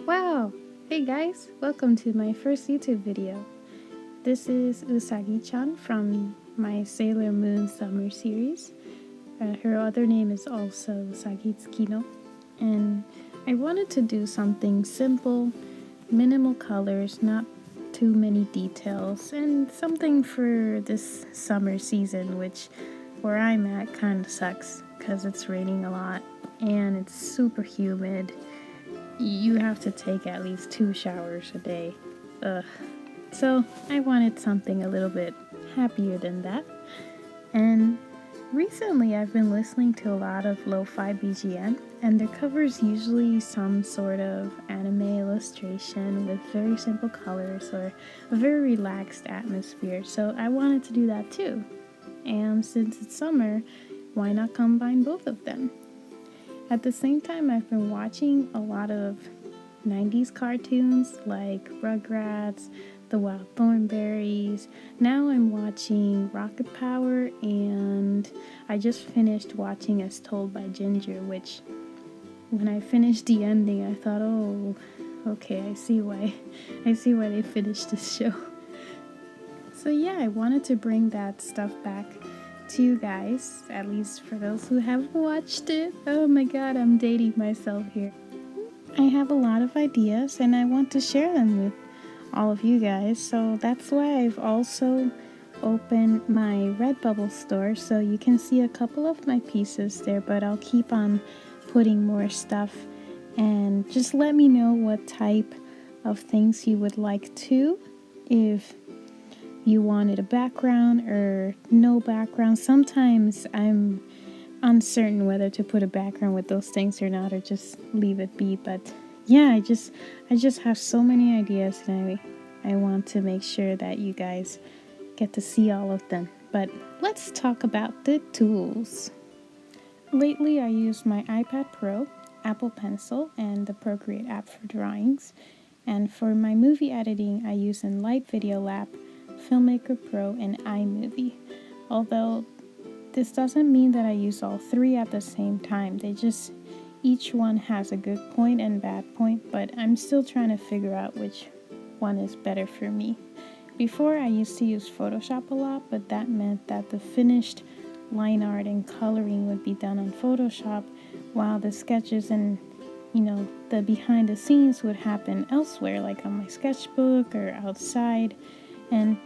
Wow! Hey guys, welcome to my first YouTube video. This is Usagi-chan from my Sailor Moon Summer series. Her other name is also Usagi Tsukino. And I wanted to do something simple, minimal colors, not too many details, and something for this summer season, which where I'm at kind of sucks because it's raining a lot and it's super humid. You have to take at least 2 showers a day. Ugh. So I wanted something a little bit happier than that. And recently I've been listening to a lot of lo-fi BGM, and their covers usually some sort of anime illustration with very simple colors or a very relaxed atmosphere. So I wanted to do that too. And since it's summer, why not combine both of them? At the same time, I've been watching a lot of 90s cartoons like Rugrats, The Wild Thornberrys. Now I'm watching Rocket Power, and I just finished watching As Told by Ginger, which when I finished the ending, I thought, oh, okay, I see why they finished this show. So yeah, I wanted to bring that stuff back to you guys, at least for those who haven't watched it. Oh my god, I'm dating myself here. I have a lot of ideas and I want to share them with all of you guys, so that's why I've also opened my Redbubble store, so you can see a couple of my pieces there, but I'll keep on putting more stuff. And just let me know what type of things you would like to, if you wanted a background or no background. Sometimes I'm uncertain whether to put a background with those things or not, or just leave it be. But yeah, I just have so many ideas, and I want to make sure that you guys get to see all of them. But let's talk about the tools. Lately I use my iPad Pro, Apple Pencil, and the Procreate app for drawings. And for my movie editing, I use Light Video Lab, Filmmaker Pro, and iMovie. Although this doesn't mean that I use all three at the same time. Each one has a good point and bad point, but I'm still trying to figure out which one is better for me. Before, I used to use Photoshop a lot, but that meant that the finished line art and coloring would be done on Photoshop, while the sketches and the behind the scenes would happen elsewhere, like on my sketchbook or outside. And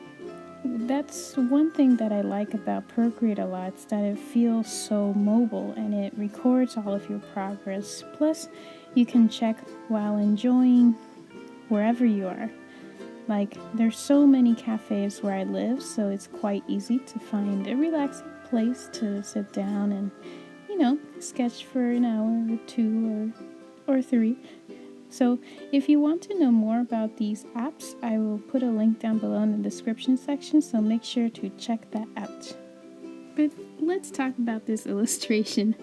that's one thing that I like about Procreate a lot, is that it feels so mobile and it records all of your progress. Plus, you can check while enjoying wherever you are. Like, there's so many cafes where I live, so it's quite easy to find a relaxing place to sit down and, sketch for an hour or 2 or 3. So if you want to know more about these apps, I will put a link down below in the description section, so make sure to check that out. But let's talk about this illustration.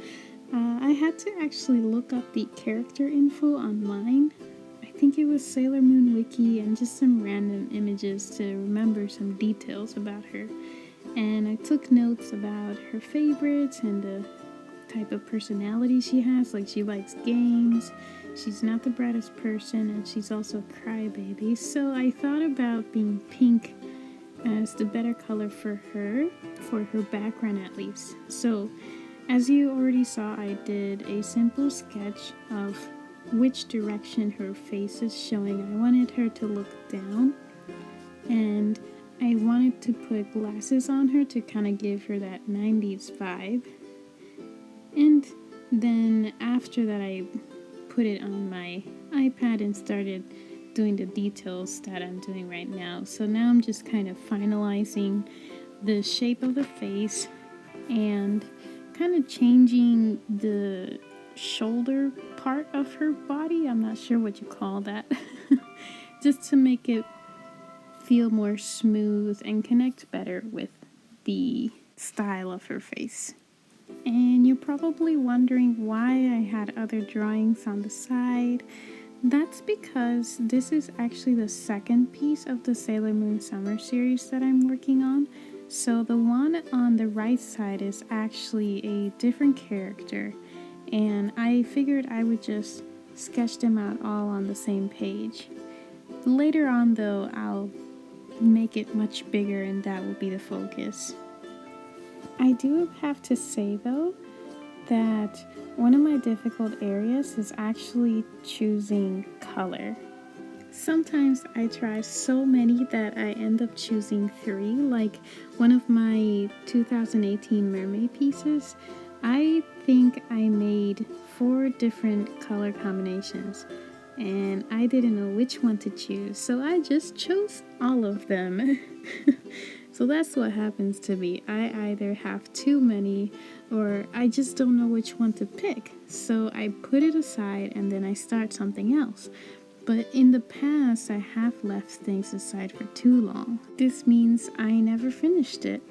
I had to actually look up the character info online. I think it was Sailor Moon Wiki and just some random images to remember some details about her. And I took notes about her favorites and the type of personality she has. Like, she likes games, she's not the brightest person, and she's also a crybaby. So I thought about being pink as the better color for her background at least. So as you already saw, I did a simple sketch of which direction her face is showing. I wanted her to look down, and I wanted to put glasses on her to kind of give her that 90s vibe. And then after that, I put it on my iPad and started doing the details that I'm doing right now. So now I'm just kind of finalizing the shape of the face and kind of changing the shoulder part of her body. I'm not sure what you call that. Just to make it feel more smooth and connect better with the style of her face. And you're probably wondering why I had other drawings on the side. That's because this is actually the second piece of the Sailor Moon Summer series that I'm working on. So the one on the right side is actually a different character, and I figured I would just sketch them out all on the same page. Later on though, I'll make it much bigger and that will be the focus. I do have to say though that one of my difficult areas is actually choosing color. Sometimes I try so many that I end up choosing 3, like one of my 2018 mermaid pieces. I think I made 4 different color combinations and I didn't know which one to choose, so I just chose all of them. So that's what happens to me. I either have too many or I just don't know which one to pick. So I put it aside and then I start something else. But in the past, I have left things aside for too long. This means I never finished it.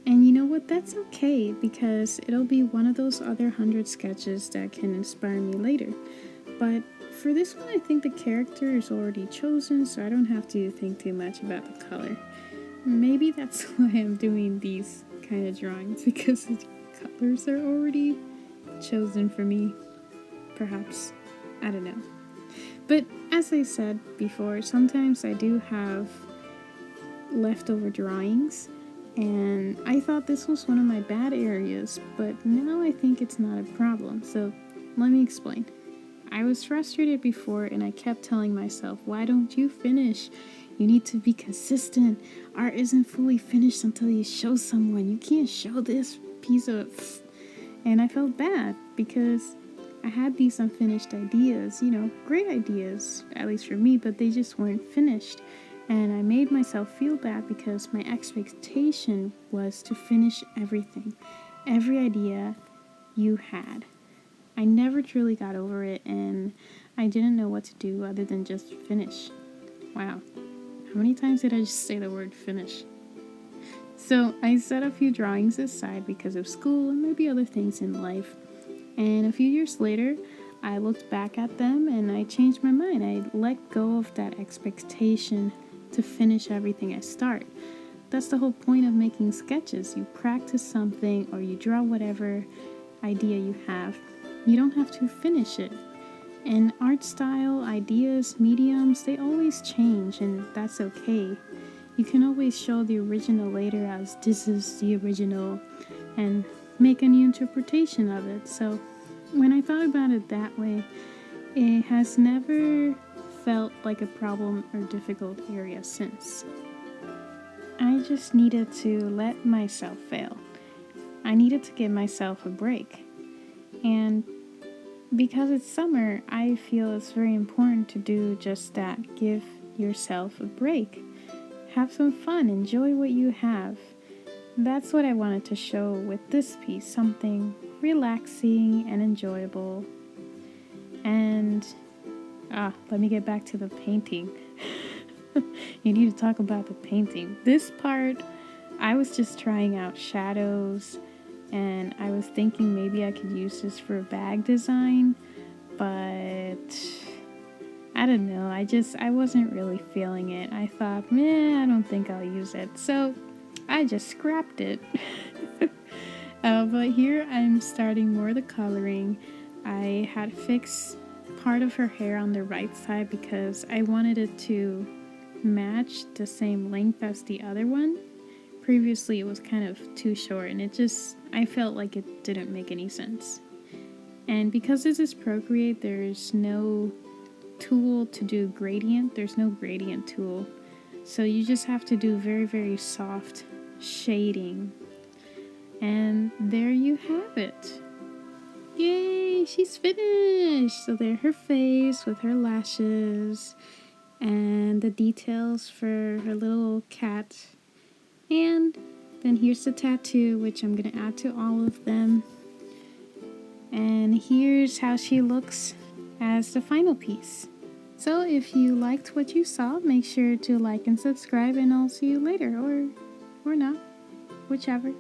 And you know what? That's okay, because it'll be one of those other 100 sketches that can inspire me later. But for this one, I think the character is already chosen, so I don't have to think too much about the color. Maybe that's why I'm doing these kind of drawings, because the colors are already chosen for me. Perhaps. I don't know. But as I said before, sometimes I do have leftover drawings, and I thought this was one of my bad areas, but now I think it's not a problem. So let me explain. I was frustrated before and I kept telling myself, why don't you finish? You need to be consistent. Art isn't fully finished until you show someone. You can't show this piece of... And I felt bad because I had these unfinished ideas, great ideas, at least for me, but they just weren't finished. And I made myself feel bad because my expectation was to finish everything, every idea you had. I never truly got over it, and I didn't know what to do other than just finish. Wow. How many times did I just say the word finish? So I set a few drawings aside because of school and maybe other things in life. And a few years later, I looked back at them and I changed my mind. I let go of that expectation to finish everything I start. That's the whole point of making sketches. You practice something or you draw whatever idea you have. You don't have to finish it. And art style, ideas, mediums, they always change, and that's okay. You can always show the original later as this is the original and make a new interpretation of it. So when I thought about it that way, it has never felt like a problem or difficult area since. I just needed to let myself fail. I needed to give myself a break. And because it's summer, I feel it's very important to do just that. Give yourself a break. Have some fun. Enjoy what you have. That's what I wanted to show with this piece. Something relaxing and enjoyable. And, let me get back to the painting. You need to talk about the painting. This part, I was just trying out shadows. And I was thinking maybe I could use this for a bag design, but I don't know. I wasn't really feeling it. I thought, I don't think I'll use it. So I just scrapped it. But here I'm starting more of the coloring. I had fixed part of her hair on the right side because I wanted it to match the same length as the other one. Previously it was kind of too short and I felt like it didn't make any sense. And because this is Procreate, there's no tool to do gradient. There's no gradient tool. So you just have to do very, very soft shading. And there you have it. Yay, she's finished! So there her face with her lashes and the details for her little cat. And then here's the tattoo, which I'm going to add to all of them. And here's how she looks as the final piece. So if you liked what you saw, make sure to like and subscribe, and I'll see you later, or not, whichever.